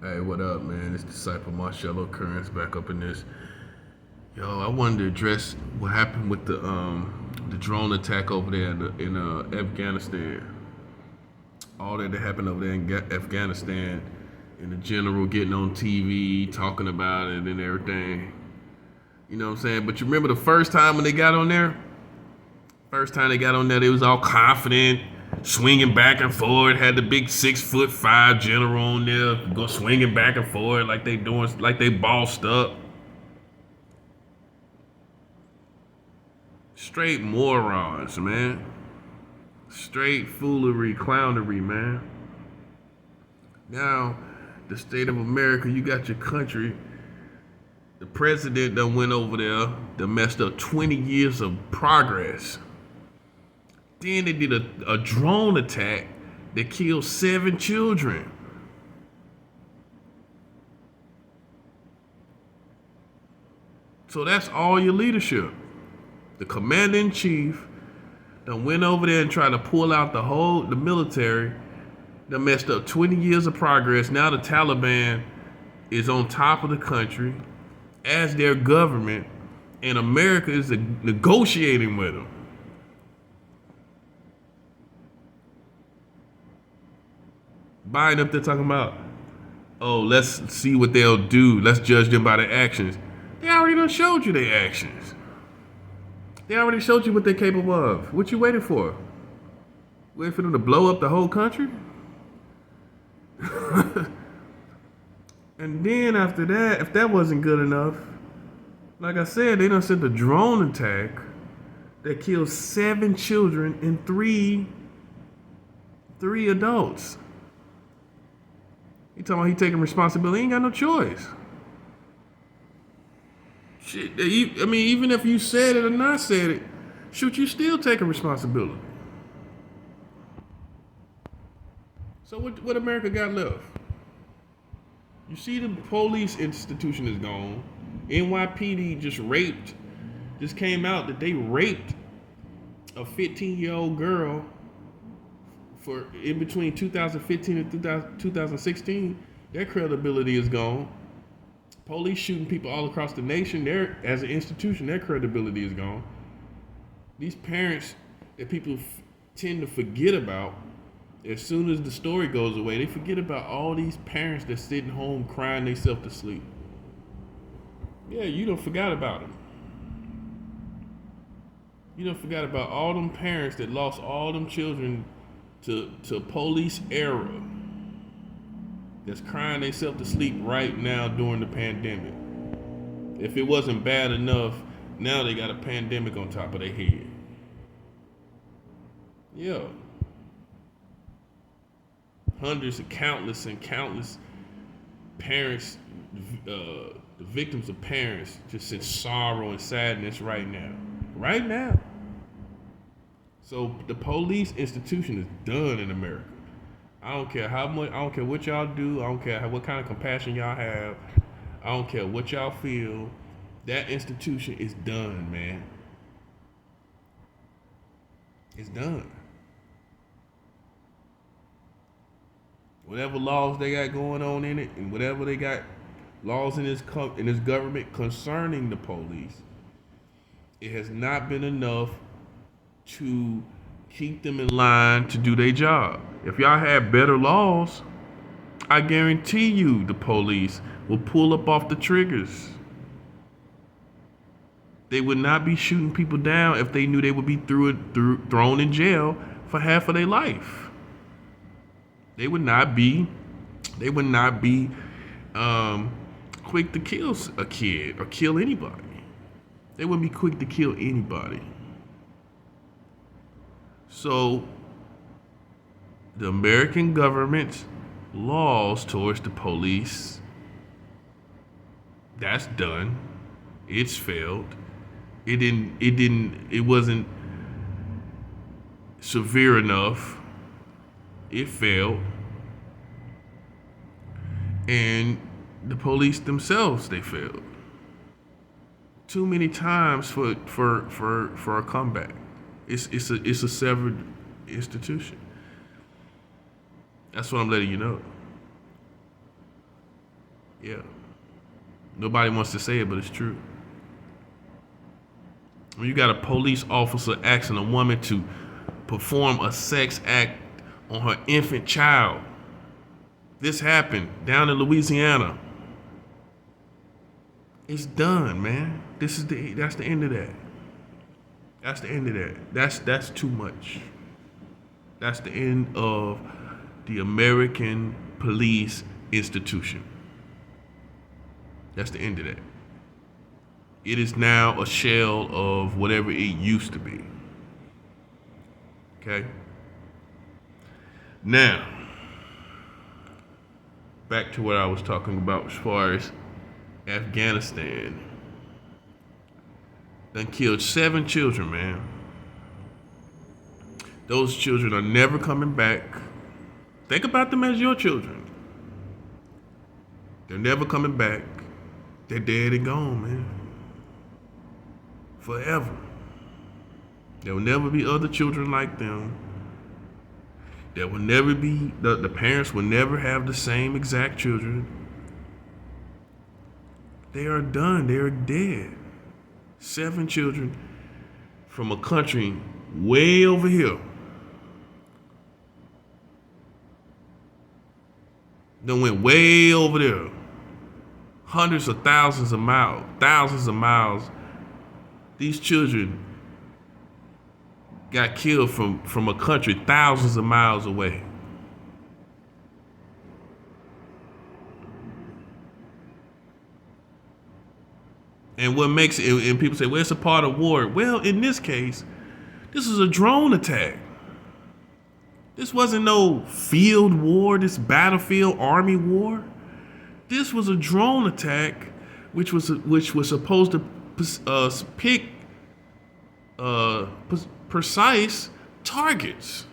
Hey, what up, man? It's Disciple Marcello Currents back up in this. Yo, I wanted to address what happened with the drone attack over there in Afghanistan. All that happened over there in Afghanistan, and the general getting on TV talking about it and everything. You know what I'm saying? But you remember the first time when they got on there? First time they got on there, they was all confident, swinging back and forth. Had the big 6'5" general on there, go swinging back and forth like they doing, like they bossed up. Straight morons, man. Straight foolery, clownery, man. Now, the state of America, you got your country. The president done went over there, done messed up 20 years of progress. Then they did a drone attack that killed 7 children. So that's all your leadership. The commander in chief done went over there and tried to pull out the military. Done messed up 20 years of progress. Now the Taliban is on top of the country as their government, and America is negotiating with them. Biden up there talking about, oh, let's see what they'll do. Let's judge them by their actions. They already done showed you their actions. They already showed you what they're capable of. What you waiting for? Waiting for them to blow up the whole country? And then after that, if that wasn't good enough, like I said, they done sent a drone attack that killed 7 children and three adults. He talking about he taking responsibility. He ain't got no choice. Shit, I mean, even if you said it or not said it, shoot, you still taking responsibility. So what America got left? You see, the police institution is gone. NYPD just came out that they raped a 15-year-old girl for in between 2015 and 2016. Their credibility is gone. Police shooting people all across the nation. As an institution, their credibility is gone. These parents that people tend to forget about, as soon as the story goes away, they forget about all these parents that's sitting home crying themselves to sleep. Yeah, you don't forgot about them. You don't forgot about all them parents that lost all them children to police era that's crying themselves to sleep right now during the pandemic. If it wasn't bad enough, now they got a pandemic on top of their head. Yeah. Hundreds of countless parents, the victims of parents, just in sorrow and sadness right now. Right now. So the police institution is done in America. I don't care how much, I don't care what y'all do, I don't care what kind of compassion y'all have, I don't care what y'all feel. That institution is done, man. It's done. Whatever laws they got going on in it, and whatever they got laws in this government concerning the police, it has not been enough to keep them in line to do their job. If y'all had better laws, I guarantee you the police will pull up off the triggers. They would not be shooting people down if they knew they would be thrown in jail for half of their life. They would not be quick to kill a kid or kill anybody. They wouldn't be quick to kill anybody. So the American government's laws towards the police, that's done. It's failed. It wasn't severe enough. It failed. And the police themselves, they failed. Too many times for a comeback. It's a severed institution. That's what I'm letting you know. Yeah. Nobody wants to say it, but it's true. When you got a police officer asking a woman to perform a sex act on her infant child. This happened down in Louisiana. It's done, man. That's the end of that. That's the end of that. That's too much. That's the end of the American police institution. That's the end of that. It is now a shell of whatever it used to be. Okay? Now, back to what I was talking about as far as Afghanistan. Done killed 7 children, man. Those children are never coming back. Think about them as your children. They're never coming back. They're dead and gone, man. Forever. There will never be other children like them. There will never be, the parents will never have the same exact children. They are done. They are dead. 7 children from a country way over here. They went way over there. Hundreds of thousands of miles. These children got killed from a country thousands of miles away. And what makes it, and people say, well, it's a part of war. Well, in this case, this is a drone attack. This wasn't no field war, this battlefield army war. This was a drone attack, which was supposed to pick precise targets.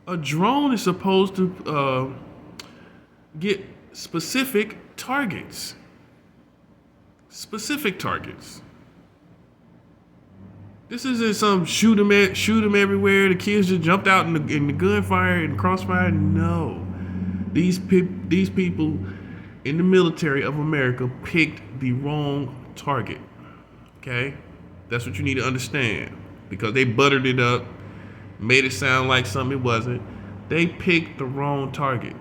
A drone is supposed to get specific targets. Specific targets. This isn't some shoot them everywhere. The kids just jumped out in the gunfire and crossfire. No, these people in the military of America picked the wrong target. Okay, that's what you need to understand, because they buttered it up, made it sound like something it wasn't. They picked the wrong target.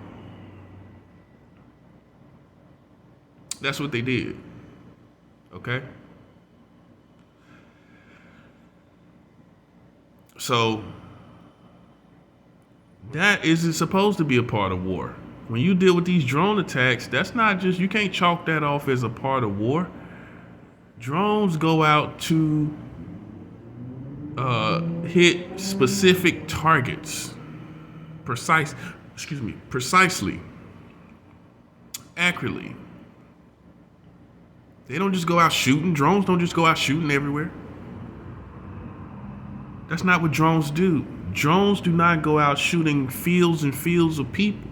That's what they did. Okay? So, that isn't supposed to be a part of war. When you deal with these drone attacks, that's not just, you can't chalk that off as a part of war. Drones go out to hit specific targets. Precisely. Accurately. They don't just go out shooting. Drones don't just go out shooting everywhere. That's not what drones do. Drones do not go out shooting fields and fields of people.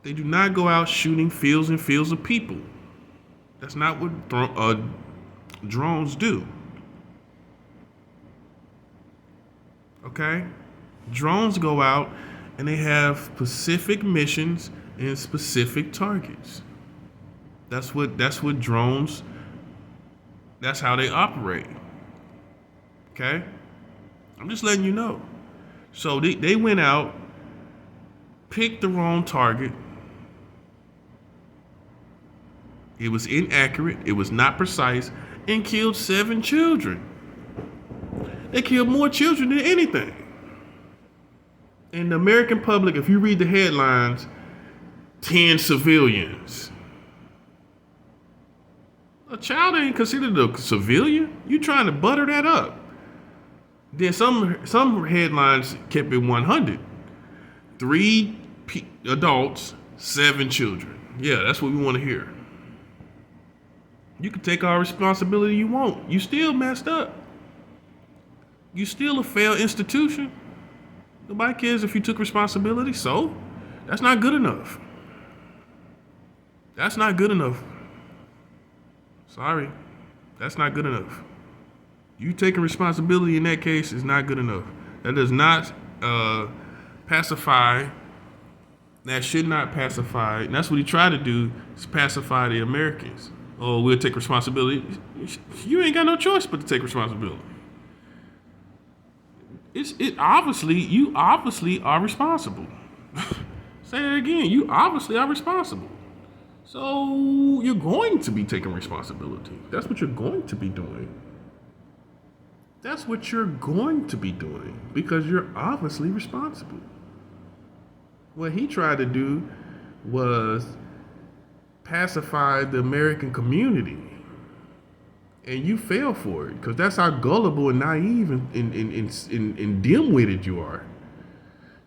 They do not go out shooting fields and fields of people. That's not what drones do. Okay? Drones go out and they have specific missions and specific targets. That's what drones, that's how they operate. Okay? I'm just letting you know. So they went out, picked the wrong target. It was inaccurate, it was not precise, and killed 7 children. They killed more children than anything. In the American public, if you read the headlines, 10 civilians. A child ain't considered a civilian. You trying to butter that up. Then some headlines kept it 100. 3 adults, 7 children. Yeah, that's what we want to hear. You can take all responsibility you want. You still messed up. You still a failed institution. Nobody cares if you took responsibility, so that's not good enough. That's not good enough. Sorry, that's not good enough. You taking responsibility in that case is not good enough. That does not pacify That should not pacify. And that's what he tried to do, is pacify the Americans. Oh, we'll take responsibility. You ain't got no choice but to take responsibility. You obviously are responsible. Say that again. You obviously are responsible. So you're going to be taking responsibility. That's what you're going to be doing. That's what you're going to be doing because you're obviously responsible. What he tried to do was pacify the American community. And you fell for it because that's how gullible and naive and dim-witted you are.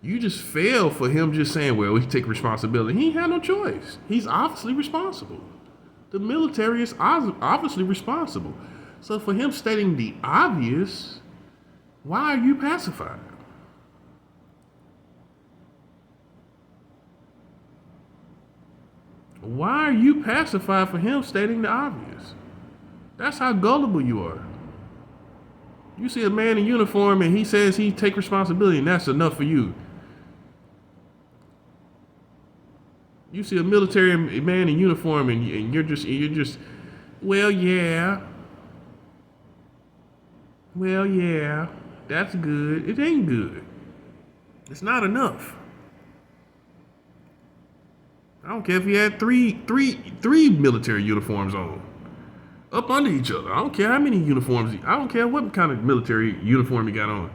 You just fell for him just saying, well, we take responsibility. He ain't had no choice. He's obviously responsible. The military is obviously responsible. So for him stating the obvious, why are you pacified? Why are you pacified for him stating the obvious? That's how gullible you are. You see a man in uniform and he says he take responsibility and that's enough for you. You see a military man in uniform and you're just, well, yeah, that's good. It ain't good. It's not enough. I don't care if you had three military uniforms on, up under each other. I don't care how many uniforms. I don't care what kind of military uniform you got on.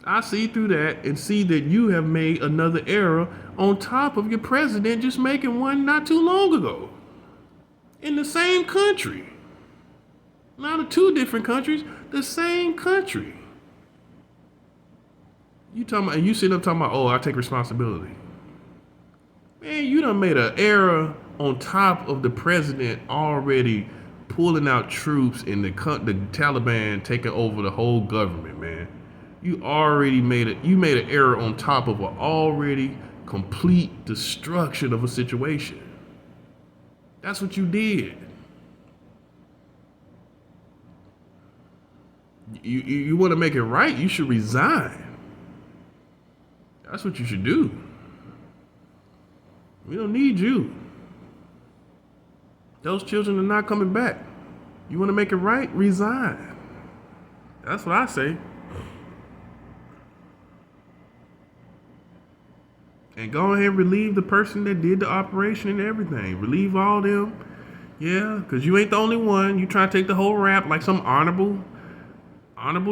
I see through that and see that you have made another error on top of your president just making one not too long ago. In the same country. Not of two different countries, the same country. You sitting up talking about, oh, I take responsibility. Man, you done made an error on top of the president already pulling out troops and the Taliban taking over the whole government, man. You already made an error on top of an already complete destruction of a situation. That's what you did. You want to make it right, you should resign. That's what you should do. We don't need you. Those children are not coming back. You want to make it right? Resign. That's what I say. And go ahead and relieve the person that did the operation and everything. Relieve all them. Yeah, because you ain't the only one. You try to take the whole rap like some honorable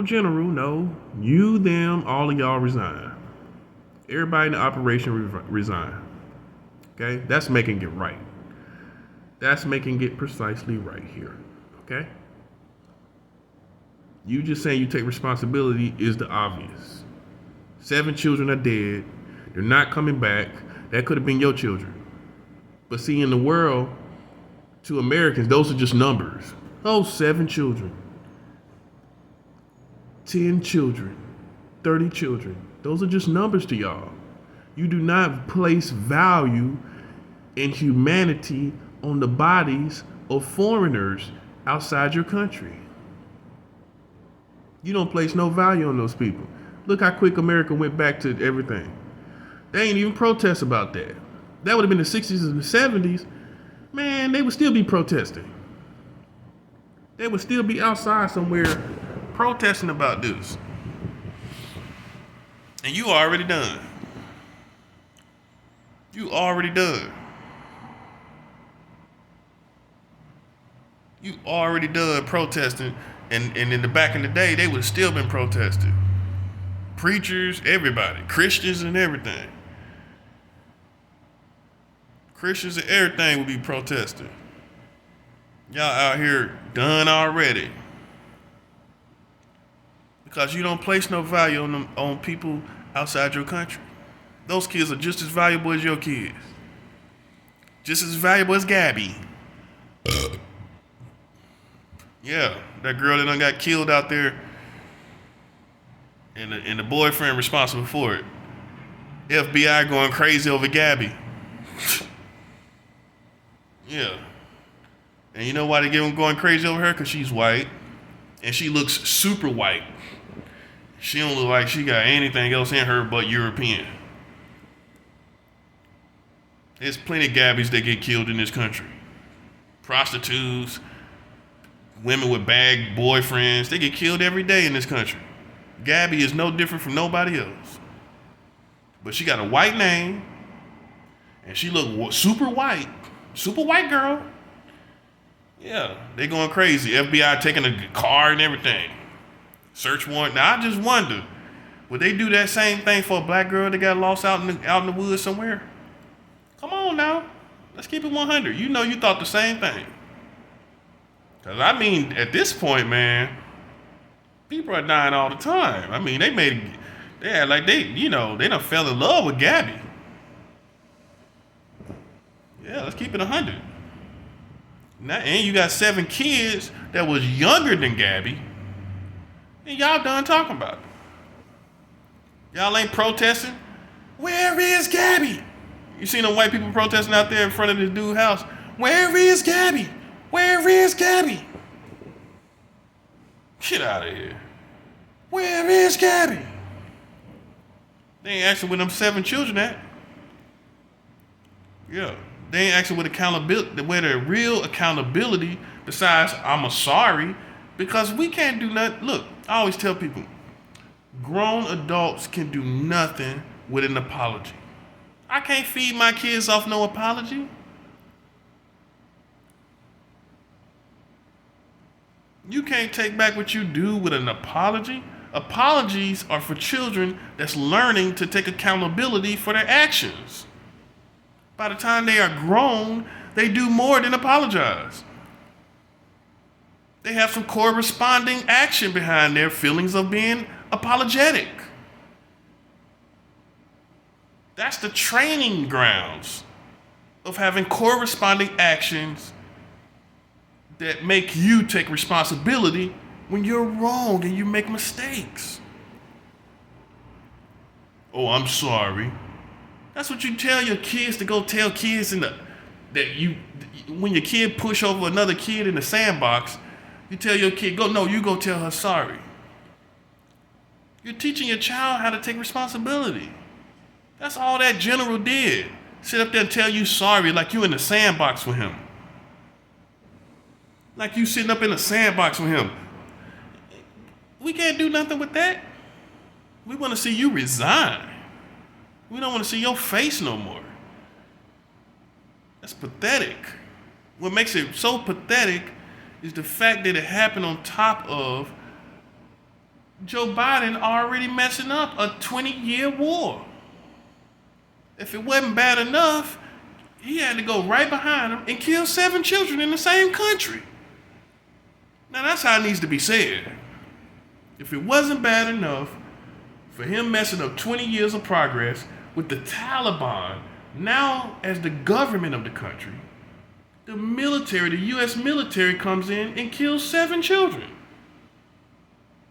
general. No. You, them, all of y'all resign. Everybody in the operation resign. Okay? That's making it right. That's making it precisely right here. Okay? You just saying you take responsibility is the obvious. 7 children are dead. They're not coming back. That could have been your children. But see, in the world, to Americans, those are just numbers. Oh, 7 children. 10 children. 30 children. Those are just numbers to y'all. You do not place value in humanity on the bodies of foreigners outside your country. You don't place no value on those people. Look how quick America went back to everything. They ain't even protest about that. That would have been the 60s and the 70s. Man, they would still be protesting. They would still be outside somewhere protesting about this. And you already done. You already done. You already done protesting. And in the back in the day, they would have still been protesting. Preachers, everybody. Christians and everything. Christians and everything would be protesting. Y'all out here done already. Because you don't place no value on people outside your country. Those kids are just as valuable as your kids. Just as valuable as Gabby. Yeah, that girl that done got killed out there and the boyfriend responsible for it. FBI going crazy over Gabby. Yeah. And you know why they get them going crazy over her? Because she's white. And she looks super white. She don't look like she got anything else in her but European. There's plenty of Gabbies that get killed in this country. Prostitutes, women with bad boyfriends, they get killed every day in this country. Gabby is no different from nobody else. But she got a white name, and she look super white girl. Yeah, they going crazy. FBI taking a car and everything. Search warrant. Now I just wonder, would they do that same thing for a black girl that got lost out in the woods somewhere? Come on now, let's keep it 100. You know you thought the same thing. Cause I mean, at this point, man, people are dying all the time. I mean, they had like they done fell in love with Gabby. Yeah, let's keep it 100. Now, and you got 7 kids that was younger than Gabby, and y'all done talking about it. Y'all ain't protesting. Where is Gabby? You seen them white people protesting out there in front of this dude's house? Where is Gabby? Where is Gabby? Get out of here. Where is Gabby? They ain't asking where them 7 children at. Yeah. They ain't asking where the real accountability besides I'm a sorry, because we can't do nothing. Look, I always tell people, grown adults can do nothing with an apology. I can't feed my kids off no apology. You can't take back what you do with an apology. Apologies are for children that's learning to take accountability for their actions. By the time they are grown, they do more than apologize. They have some corresponding action behind their feelings of being apologetic. That's the training grounds of having corresponding actions that make you take responsibility when you're wrong and you make mistakes. Oh, I'm sorry. That's what you tell your kids to go tell kids when your kid push over another kid in the sandbox, you tell your kid, you go tell her sorry. You're teaching your child how to take responsibility. That's all that general did. Sit up there and tell you sorry like you in the sandbox with him. Like you sitting up in the sandbox with him. We can't do nothing with that. We want to see you resign. We don't want to see your face no more. That's pathetic. What makes it so pathetic is the fact that it happened on top of Joe Biden already messing up a 20-year war. If it wasn't bad enough, he had to go right behind him and kill 7 children in the same country. Now that's how it needs to be said. If it wasn't bad enough for him messing up 20 years of progress with the Taliban now as the government of the country, the military, the U.S. military comes in and kills 7 children.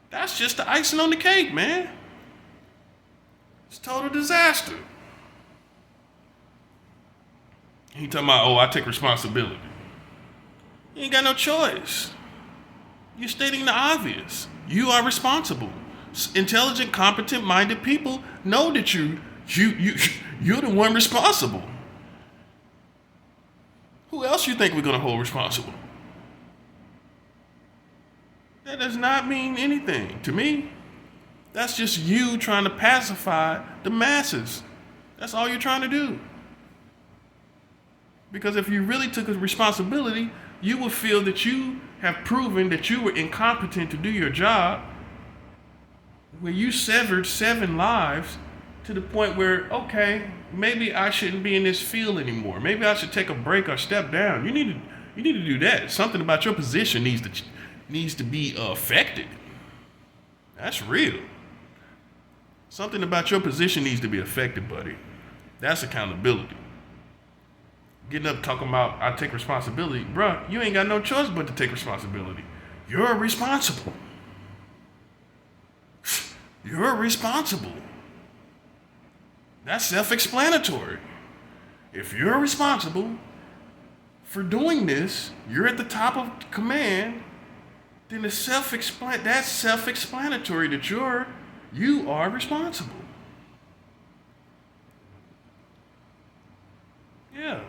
That's just the icing on the cake, man. It's a total disaster. He talking about, I take responsibility. You ain't got no choice. You're stating the obvious. You are responsible. Intelligent, competent-minded people know that you're the one responsible. Who else you think we're going to hold responsible? That does not mean anything to me. That's just you trying to pacify the masses. That's all you're trying to do. Because if you really took a responsibility, you would feel that you have proven that you were incompetent to do your job, where you severed 7 lives to the point where, okay, maybe I shouldn't be in this field anymore. Maybe I should take a break or step down. You need to do that. Something about your position needs to be affected. That's real. Something about your position needs to be affected, buddy. That's accountability. Getting up talking about I take responsibility. Bruh, you ain't got no choice but to take responsibility. You're responsible. You're responsible. That's self-explanatory. If you're responsible for doing this, you're at the top of command, then that's self-explanatory that you are responsible. Yeah.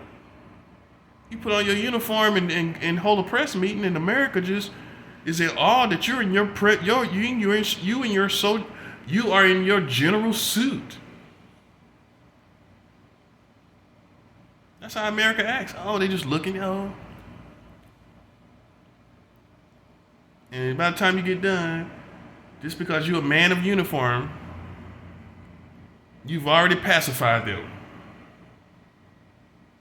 You put on your uniform and hold a press meeting, and America just is in awe that you're in you are in your general suit. That's how America acts. Oh, they just looking, oh. And by the time you get done, just because you're a man of uniform, you've already pacified them.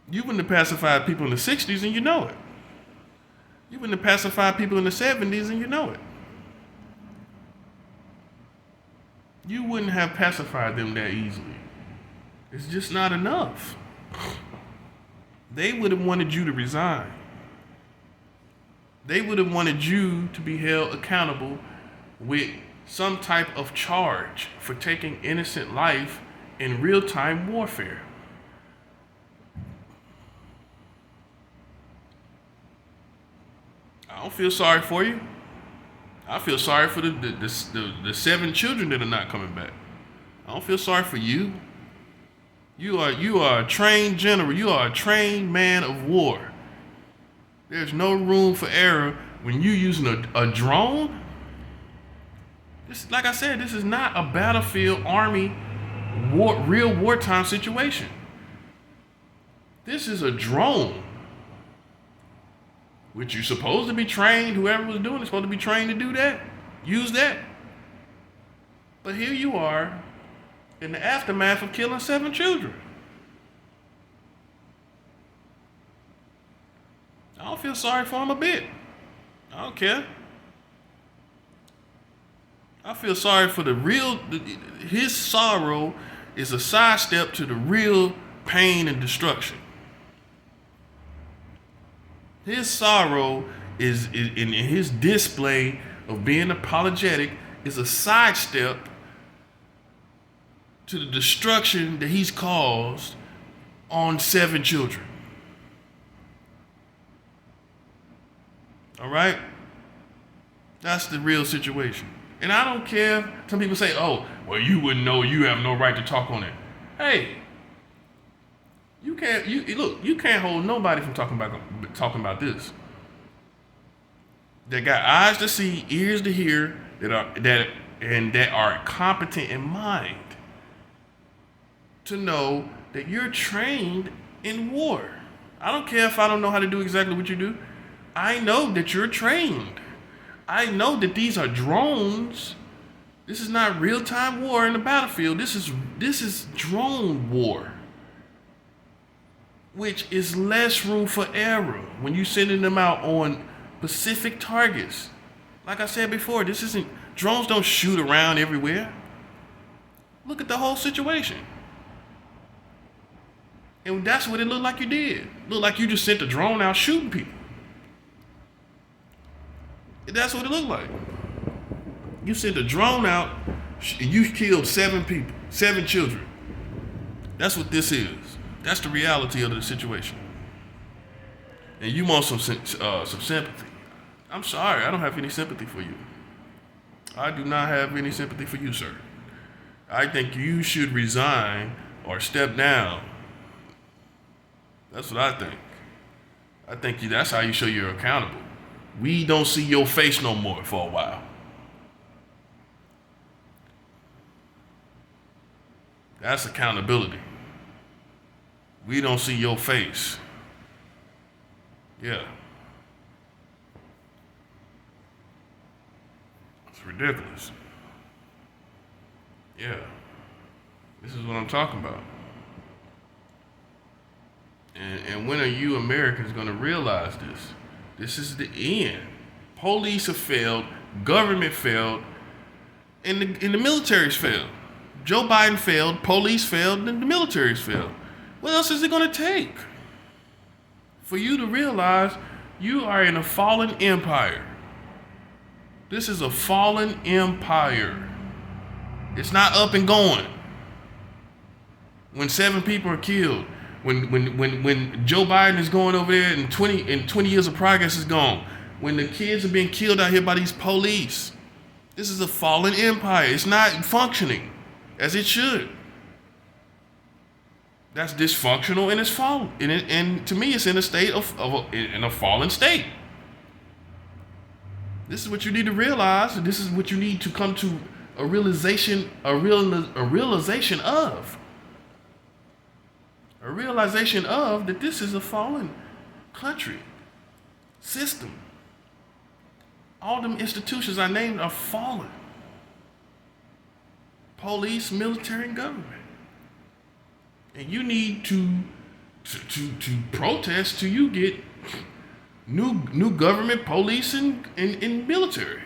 You wouldn't have pacified people in the 60s and you know it. You wouldn't have pacified people in the 70s and you know it. You wouldn't have pacified them that easily. It's just not enough. They would have wanted you to resign. They would have wanted you to be held accountable with some type of charge for taking innocent life in real-time warfare. I don't feel sorry for you. I feel sorry for the 7 children that are not coming back. I don't feel sorry for you. You are a trained general. You are a trained man of war. There's no room for error when you're using a drone. This, like I said, this is not a battlefield army real wartime situation. This is a drone, which you're supposed to be trained. Whoever was doing it is supposed to be trained to do that, use that. But here you are in the aftermath of killing 7 children. I don't feel sorry for him a bit. I don't care. I feel sorry for his sorrow is a sidestep to the real pain and destruction. His sorrow is in his display of being apologetic is a sidestep to the destruction that he's caused on 7 children. All right? That's the real situation. And I don't care. Some people say, oh, well, you wouldn't know. You have no right to talk on it. Hey, you can't hold nobody from talking about this. They got eyes to see, ears to hear, that are competent in mind to know that you're trained in war. I don't care if I don't know how to do exactly what you do. I know that you're trained. I know that these are drones. This is not real-time war in the battlefield. This is drone war, which is less room for error when you're sending them out on specific targets. Like I said before, drones don't shoot around everywhere. Look at the whole situation. And that's what it looked like you did. It looked like you just sent a drone out shooting people. That's what it looked like. You sent a drone out, you killed 7 people, 7 children. That's what this is. That's the reality of the situation. And you want some sympathy. I'm sorry, I don't have any sympathy for you. I do not have any sympathy for you, sir. I think you should resign or step down. That's what I think. I think that's how you show you're accountable. We don't see your face no more for a while. That's accountability. We don't see your face. Yeah. It's ridiculous. Yeah. This is what I'm talking about. And when are you Americans going to realize this? This is the end. Police have failed, government failed, and the military's failed. Joe Biden failed, police failed, and the military's failed. What else is it going to take for you to realize you are in a fallen empire? This is a fallen empire. It's not up and going. When 7 people are killed, when Joe Biden is going over there and 20 years of progress is gone, when the kids are being killed out here by these police, this is a fallen empire. It's not functioning as it should. that's dysfunctional and it's fallen. And to me, it's in a state in a fallen state. This is what you need to realize, and this is what you need to come to a realization of. A realization of that this is a fallen country, system. All them institutions I named are fallen. Police, military, and government. And you need to protest till you get new government, police, and military.